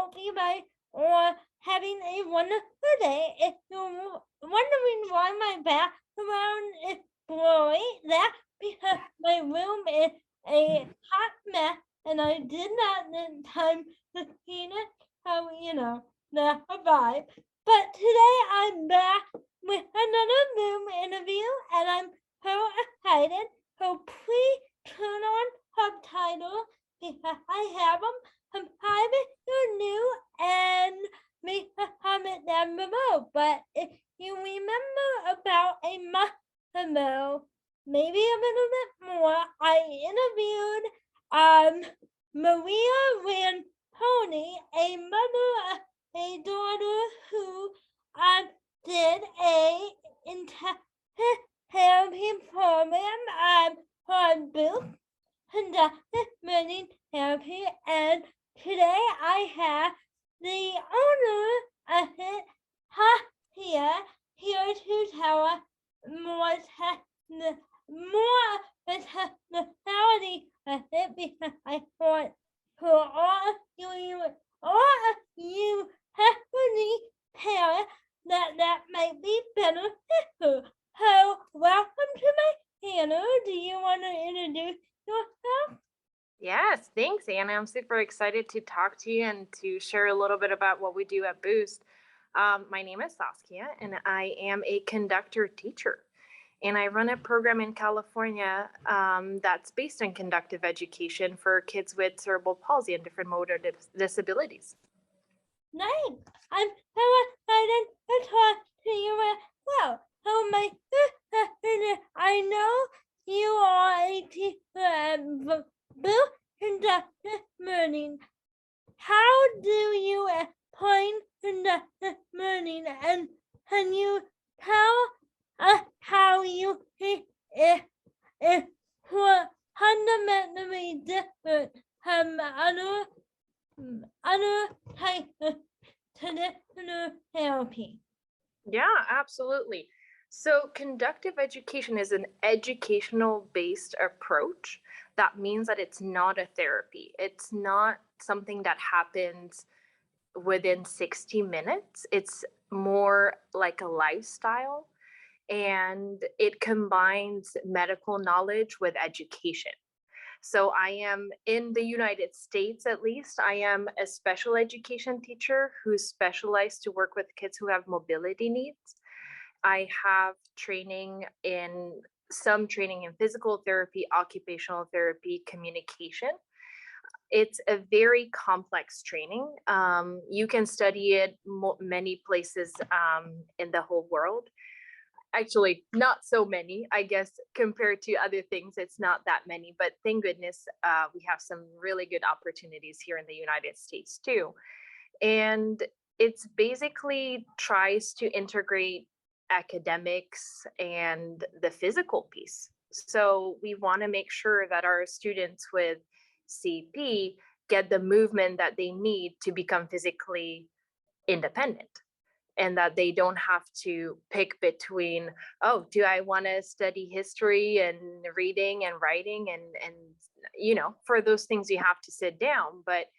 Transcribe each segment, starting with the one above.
help you by or having a wonderful day. If you're wondering why my background is blurry, that's because my room is a hot mess and I did not in time to clean it. How the vibe. But today I'm back with another Zoom interview and I'm so excited. So please turn on subtitles because I have them. Subscribe if you're new and make a comment down below. But if you remember about a month ago, maybe a little bit more, I interviewed Maria Ramponi, a mother of a daughter who did a intensive therapy program for both conductive learning therapy, and today I have the owner of it, Saskia, here to tell us more technicality of it, because I thought for all of you hopefully parents that might be beneficial. So welcome to my channel. Do you want to introduce yourself? Yes, thanks, Anna. I'm super excited to talk to you and to share a little bit about what we do at Boost. My name is Saskia, and I am a conductor teacher. And I run a program in California that's based on conductive education for kids with cerebral palsy and different motor disabilities. Nice. I'm so excited to talk to you as well. So my I know you are a teacher at Boost Conductive Learning. How do you explain conductive learning, and can you tell us how you think it is fundamentally different from other types of traditional therapy? Yeah, absolutely. So, conductive education is an educational based approach. That means that it's not a therapy, it's not something that happens within 60 minutes. It's more like a lifestyle, and it combines medical knowledge with education. So I am in the United States, at least. I am a special education teacher who's specialized to work with kids who have mobility needs. I have some training in physical therapy, occupational therapy, communication. It's a very complex training. You can study it many places in the whole world. Actually, not so many, I guess, compared to other things. It's not that many, but thank goodness we have some really good opportunities here in the United States too. And it's basically tries to integrate academics and the physical piece. So we want to make sure that our students with CP get the movement that they need to become physically independent, and that they don't have to pick between, oh, do I want to study history and reading and writing, and for those things you have to sit down. But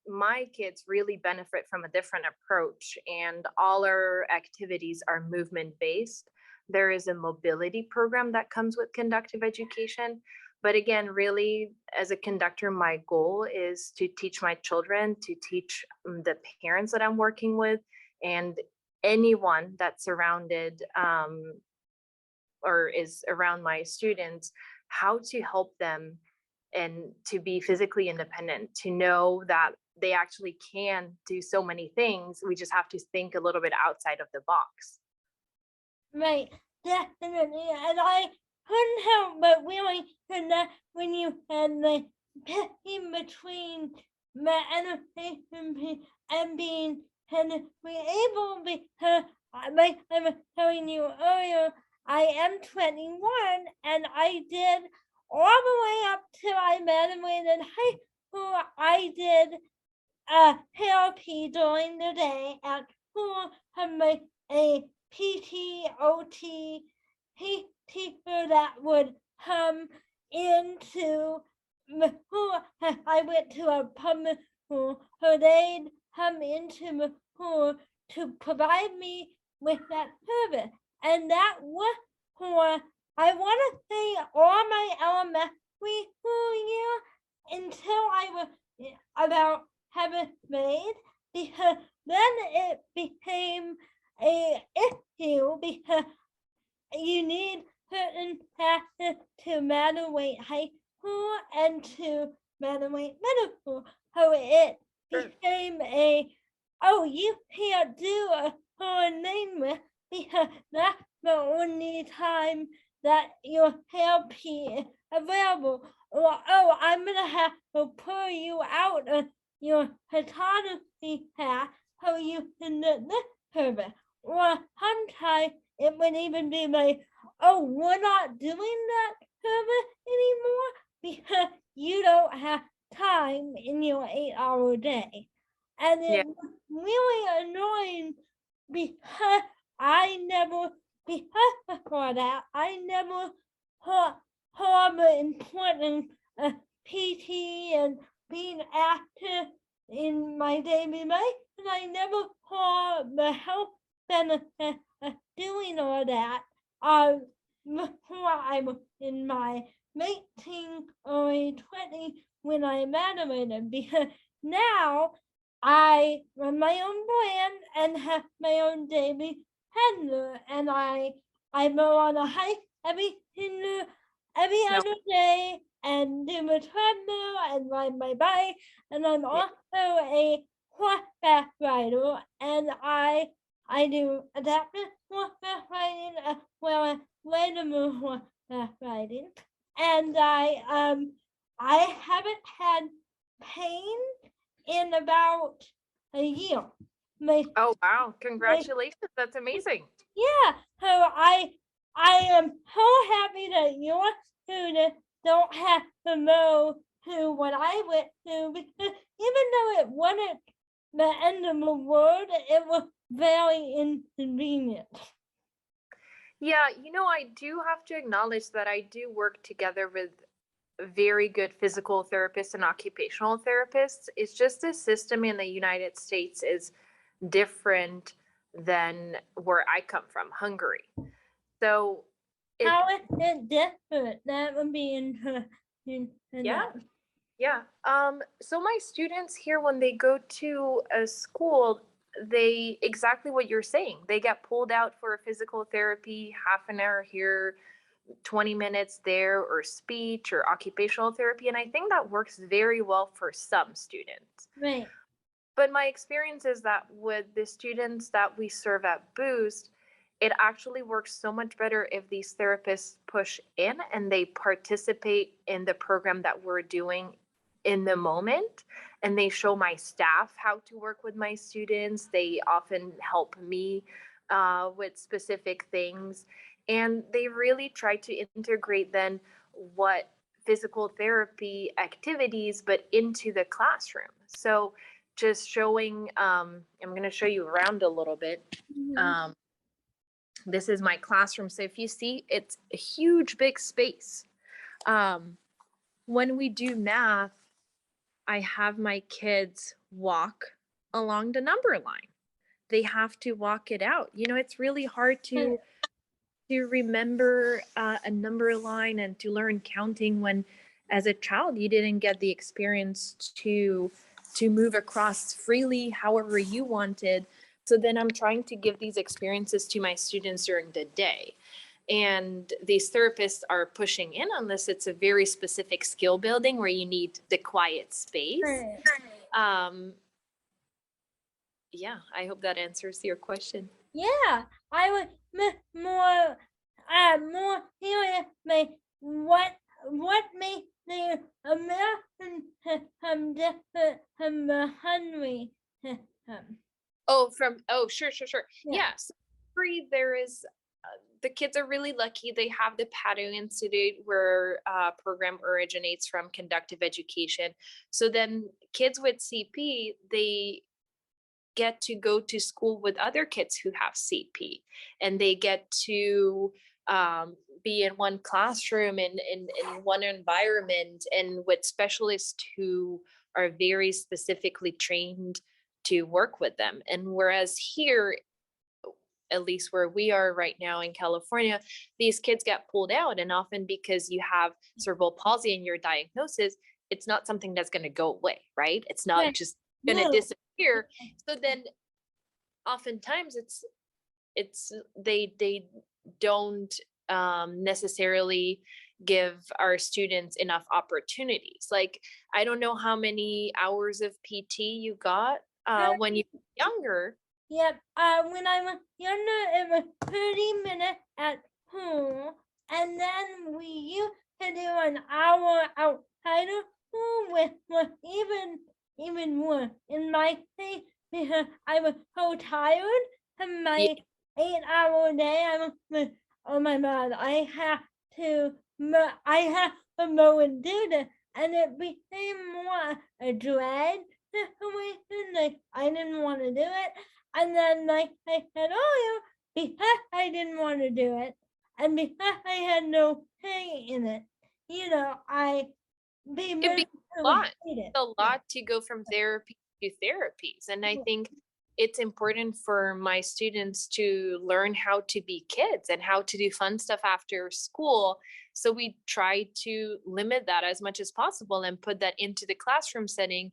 my kids really benefit from a different approach, and all our activities are movement based. There is a mobility program that comes with conductive education. But again, really, as a conductor, my goal is to teach my children, to teach the parents that I'm working with, and anyone that's surrounded or is around my students, how to help them and to be physically independent, to know that they actually can do so many things. We just have to think a little bit outside of the box. Right, definitely. And I couldn't help but really connect when you had the in between manifestation and being technically able, because like I was telling you earlier, I am 21 and I did all the way up till I graduated high school. I did therapy during the day at school, and like a PT, OT, teacher that would come into who I went to a public who they'd come into the school to provide me with that service. And that was for, I want to say, all my elementary school year until I was about 7th grade, because then it became a issue because you need certain classes to graduate high school and to graduate middle school. So it became you can't do a foreign language because that's the only time that your therapy is available. Or, I'm going to have to pull you out of your photography class so you can do this service. Or sometimes it would even be like, we're not doing that service anymore because you don't have time in your 8-hour day. And it was really annoying because before that, I never thought the importance of PT and being active in my daily life, and I never saw the health benefits of doing all that before I was in my late teens, early 20s when I graduated, because now I run my own brand and have my own daily handler, and I go on a hike every other day and do a treadmill and ride my bike, and I'm also a horseback rider, and I do adaptive horseback riding as well as regular horseback riding, and I haven't had pain in about a year. Oh wow, congratulations, that's amazing. Yeah, so I am so happy that your students don't have to go to what I went to, because even though it wasn't the end of the world, it was very inconvenient. Yeah, I do have to acknowledge that I do work together with very good physical therapists and occupational therapists. It's just the system in the United States is different than where I come from, Hungary. So how is it different? That would be interesting. Yeah. So my students here, when they go to a school, they exactly what you're saying. They get pulled out for physical therapy, half an hour here, 20 minutes there, or speech or occupational therapy. And I think that works very well for some students. Right. But my experience is that with the students that we serve at Boost, it actually works so much better if these therapists push in and they participate in the program that we're doing in the moment, and they show my staff how to work with my students. They often help me with specific things, and they really try to integrate then what physical therapy activities but into the classroom. So just showing, I'm going to show you around a little bit. This is my classroom. So if you see, it's a huge, big space. When we do math, I have my kids walk along the number line. They have to walk it out. It's really hard to remember a number line and to learn counting when, as a child, you didn't get the experience to move across freely however you wanted. So then I'm trying to give these experiences to my students during the day. And these therapists are pushing in unless it's a very specific skill building where you need the quiet space. Yeah, I hope that answers your question. Yeah, I was more curious, like what makes the American system different from the Hungary system? Sure. Yes, there is. The kids are really lucky. They have the Pető Institute, where program originates from Conductive Education. So then kids with CP, they get to go to school with other kids who have CP, and they get to be in one classroom in one environment and with specialists who are very specifically trained to work with them. And whereas here, at least where we are right now in California, these kids get pulled out, and often because you have cerebral palsy in your diagnosis, it's not something that's going to go away, right? It's not just going to disappear. So then oftentimes they don't necessarily give our students enough opportunities. Like, I don't know how many hours of PT you got when you were younger. Yep. When I was younger, it was 30 minutes at home, and then we used to do an hour outside of school, which was even more in my case because I was so tired from my 8-hour day. I was like, oh my God, I have to go and do this, and it became more a drag situation. Like, I didn't want to do it. And then, like I said earlier, because I didn't want to do it, and because I had no say in it, I It'd be a lot to go from therapy to therapies. And I think it's important for my students to learn how to be kids and how to do fun stuff after school. So we try to limit that as much as possible and put that into the classroom setting.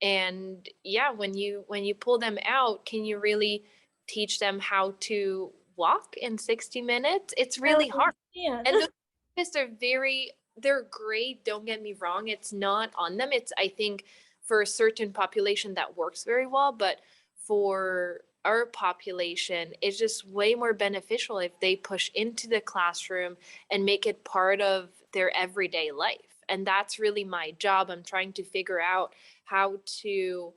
And yeah, when you pull them out, can you really teach them how to walk in 60 minutes? It's really hard. Yeah. And the therapists they're great, don't get me wrong. It's not on them. It's, I think, for a certain population that works very well, but for our population, it's just way more beneficial if they push into the classroom and make it part of their everyday life. And that's really my job. I'm trying to figure out how to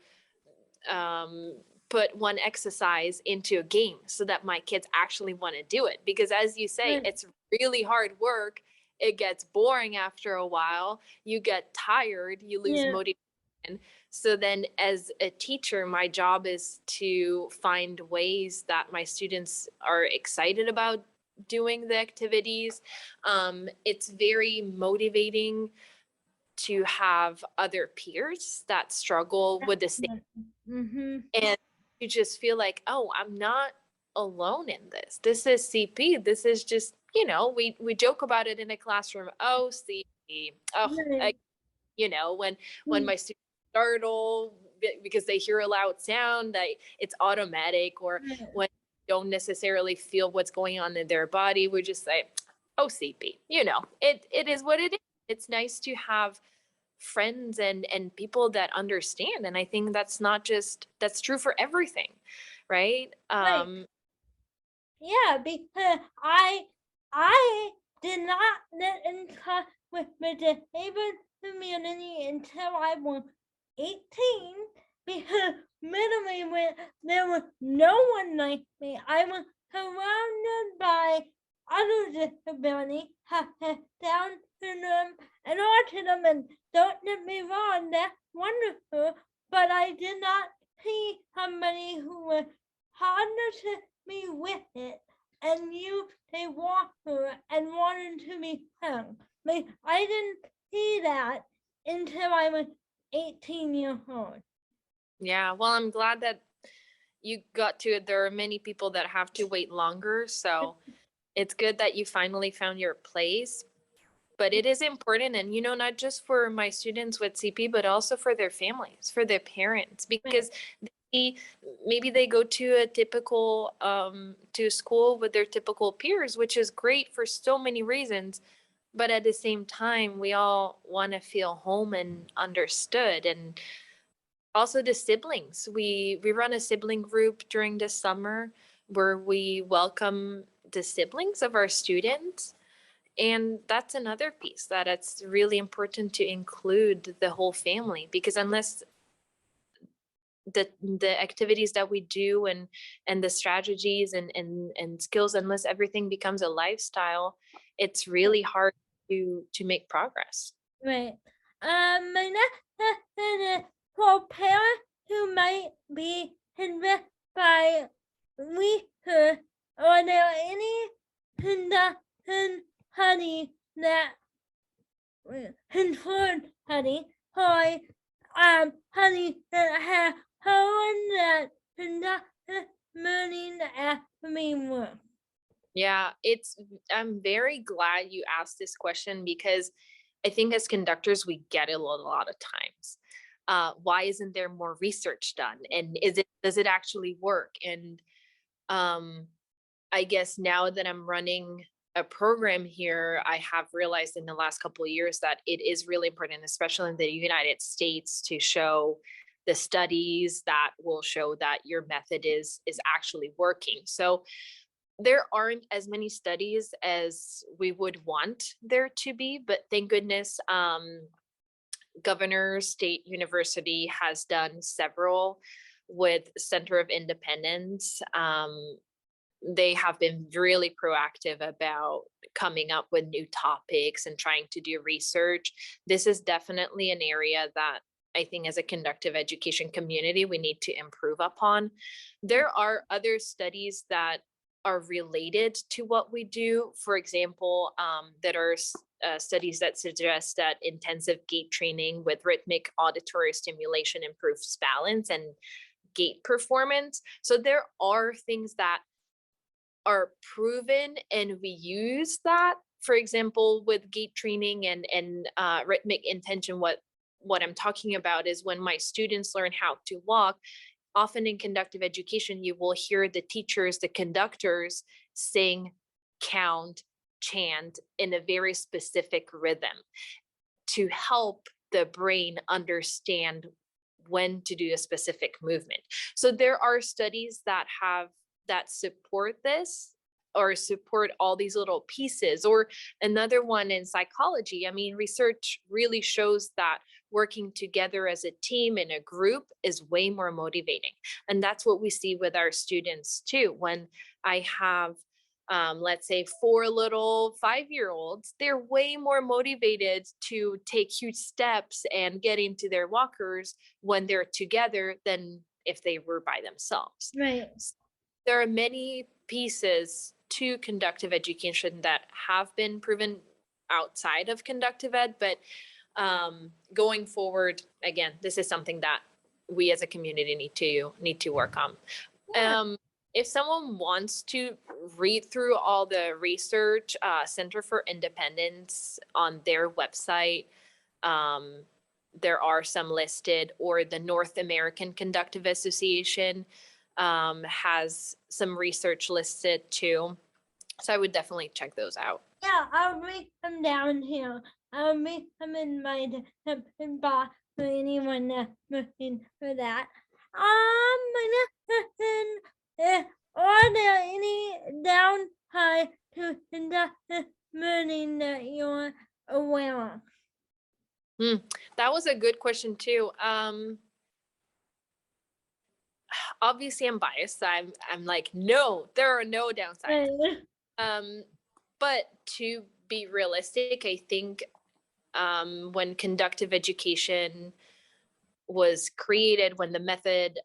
put one exercise into a game so that my kids actually want to do it. Because as you say, it's really hard work. It gets boring after a while. You get tired, you lose motivation. So then as a teacher, my job is to find ways that my students are excited about doing the activities. It's very motivating to have other peers that struggle with the same. And you just feel like, oh, I'm not alone in this. This is CP. This is just, we joke about it in a classroom. Oh, CP. Oh, when my students startle because they hear a loud sound, it's automatic, or when they don't necessarily feel what's going on in their body, we just say, oh, CP. It is what it is. It's nice to have friends and people that understand. And I think that's true for everything, right? Yeah, because I did not get in touch with the disabled community until I was 18, because literally when there was no one like me, I was surrounded by other disabilities, Down syndrome and autism, and don't get me wrong, that's wonderful, but I did not see somebody who was harder me with it and used a walker and wanted to be hung. Like, I didn't see that until I was 18 years old. Yeah, well, I'm glad that you got to it. There are many people that have to wait longer, so it's good that you finally found your place. But it is important, and not just for my students with CP, but also for their families, for their parents, because maybe they go to a typical to school with their typical peers, which is great for so many reasons. But at the same time, we all want to feel home and understood. And also the siblings. We run a sibling group during the summer where we welcome the siblings of our students. And that's another piece that it's really important to include the whole family, because unless the activities that we do and the strategies and skills, unless everything becomes a lifestyle, it's really hard to make progress. Right. My next question is for parents who might be convinced by research, are there any conductive studies that confirm studies for honey, how that conductive learning framework? Yeah, I'm very glad you asked this question because I think as conductors, we get it a lot of times. Why isn't there more research done? And does it actually work? And I guess now that I'm running a program here, I have realized in the last couple of years that it is really important, especially in the United States, to show the studies that will show that your method is actually working. So there aren't as many studies as we would want there to be, but thank goodness Governor State University has done several with Center of Independence. They have been really proactive about coming up with new topics and trying to do research. This is definitely an area that I think as a conductive education community, we need to improve upon. There are other studies that are related to what we do. For example, there are studies that suggest that intensive gait training with rhythmic auditory stimulation improves balance and gait performance. So there are things that are proven and we use that. For example, with gait training and rhythmic intention, what I'm talking about is when my students learn how to walk, often in conductive education, you will hear the teachers, the conductors sing, count, chant in a very specific rhythm to help the brain understand when to do a specific movement. So there are studies that support this or support all these little pieces. Or another one in psychology. I mean, research really shows that working together as a team in a group is way more motivating. And that's what we see with our students too. When I have, let's say 4 little 5-year-olds, they're way more motivated to take huge steps and get into their walkers when they're together than if they were by themselves. Right. There are many pieces to conductive education that have been proven outside of conductive ed, but going forward, again, this is something that we as a community need to work on. Yeah. If someone wants to read through all the research, Center for Independence on their website, there are some listed, or the North American Conductive Association has some research listed too. So I would definitely check those out. Yeah, I'll write them down here. I'll make them in my box for anyone looking for that. Are there any downside to conductive learning that you're aware of? That was a good question too. Obviously I'm biased. I'm like, no, there are no downsides. But to be realistic, I think when conductive education was created, when the method,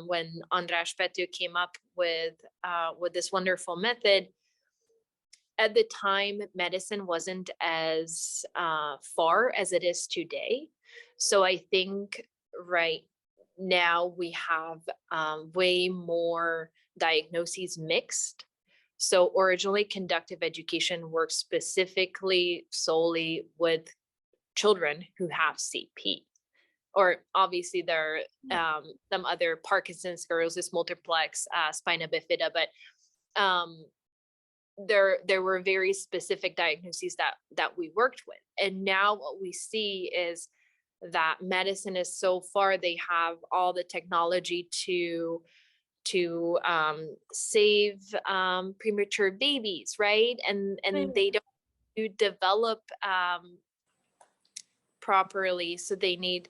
when András Pető came up with this wonderful method, at the time, medicine wasn't as far as it is today. So I think right now we have way more diagnoses mixed. So originally, conductive education worked specifically solely with children who have CP. Or obviously there are some other Parkinson's, sclerosis multiplex, spina bifida, but there were very specific diagnoses that we worked with. And now what we see is that medicine is so far, they have all the technology to save premature babies, right? And they don't develop properly, so they need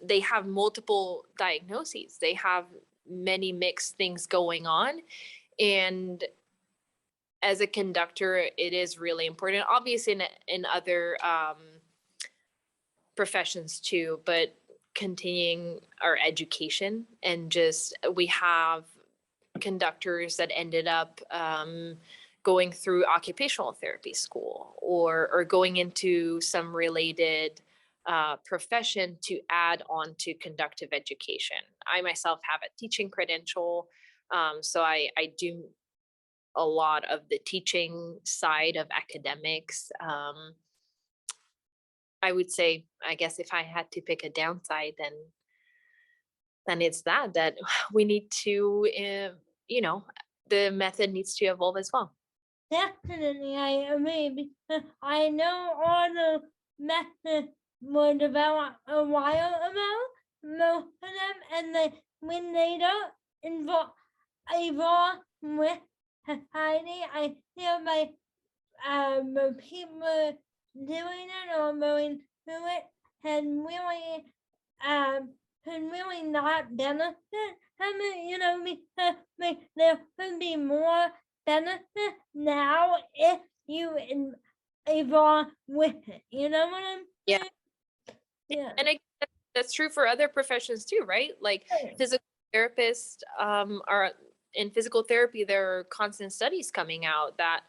they have multiple diagnoses, they have many mixed things going on. And as a conductor, it is really important, obviously in other professions too, but continuing our education. And just, we have conductors that ended up going through occupational therapy school or going into some related profession to add on to conductive education. I myself have a teaching credential, so I do a lot of the teaching side of academics. I would say, I guess if I had to pick a downside, then it's that we need to, the method needs to evolve as well. Definitely, I agree, because I know all the methods were developed a while ago, most of them, and then when they don't evolve with society, I feel like people doing it or going through it can really not benefit from it, because like, there could be more benefit now if you evolve with it. You know what I'm Yeah. saying? Yeah. And that's true for other professions too, right? Like Right. physical therapists are in physical therapy. There are constant studies coming out that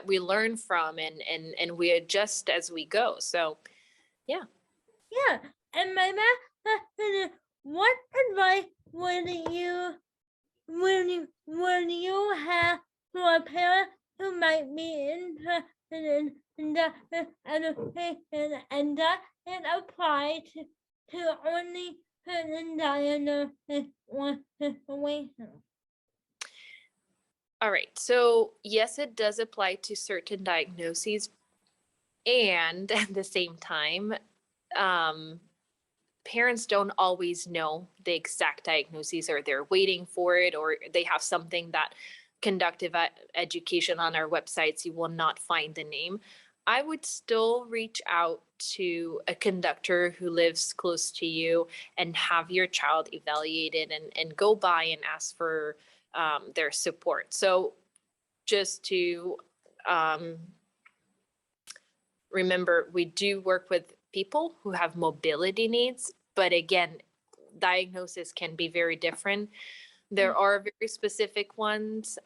we learn from, and we adjust as we go. So, yeah. Yeah. And my last question is, what advice would you have for a parent who might be interested in conductive education and doesn't apply to only certain diagnosis or situation? All right. So, yes, it does apply to certain diagnoses. And at the same time, parents don't always know the exact diagnoses, or they're waiting for it, or they have something that conductive education on our websites, you will not find the name. I would still reach out to a conductor who lives close to you and have your child evaluated, and go by and ask for their support. So just to remember, we do work with people who have mobility needs, but again, diagnosis can be very different. There are very specific ones.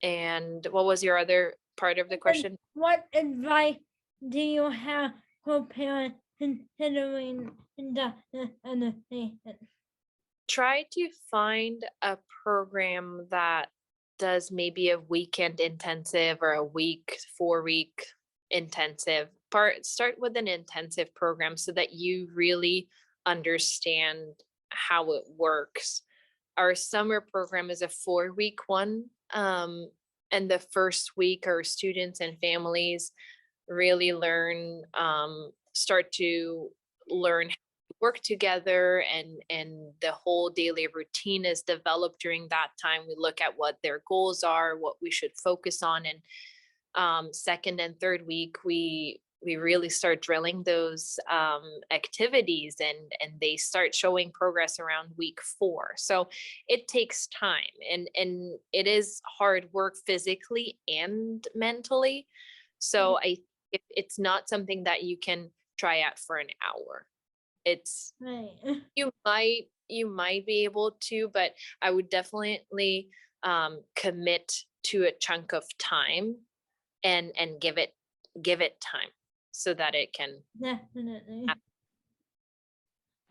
And what was your other part of the question? What advice do you have for parents considering conductive education? Try to find a program that does maybe a weekend intensive or a 4-week intensive. Start with an intensive program so that you really understand how it works. Our summer program is a 4-week one. And the first week, our students and families really start to learn how to work together, and the whole daily routine is developed during that time. We look at what their goals are, what we should focus on. And second and third week, we really start drilling those activities, and they start showing progress around week 4. So it takes time, and it is hard work physically and mentally. So it's not something that you can try out for an hour. It's Right. you might be able to, but I would definitely commit to a chunk of time and give it time so that it can Definitely.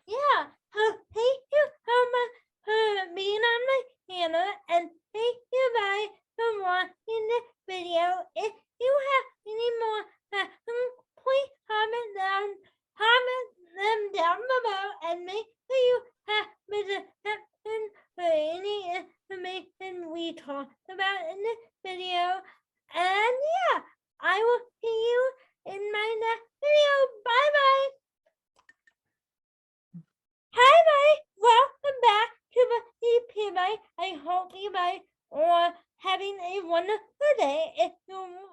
Yeah. Thank you so much for being on my channel, and thank you guys for watching this video. If you have any more questions, please comment them down below, and make sure you have the description for any information we talked about in this video. And yeah, I will see you in my next video. Bye bye. Hi guys, welcome back to the EPI. I hope you guys are having a wonderful day. If you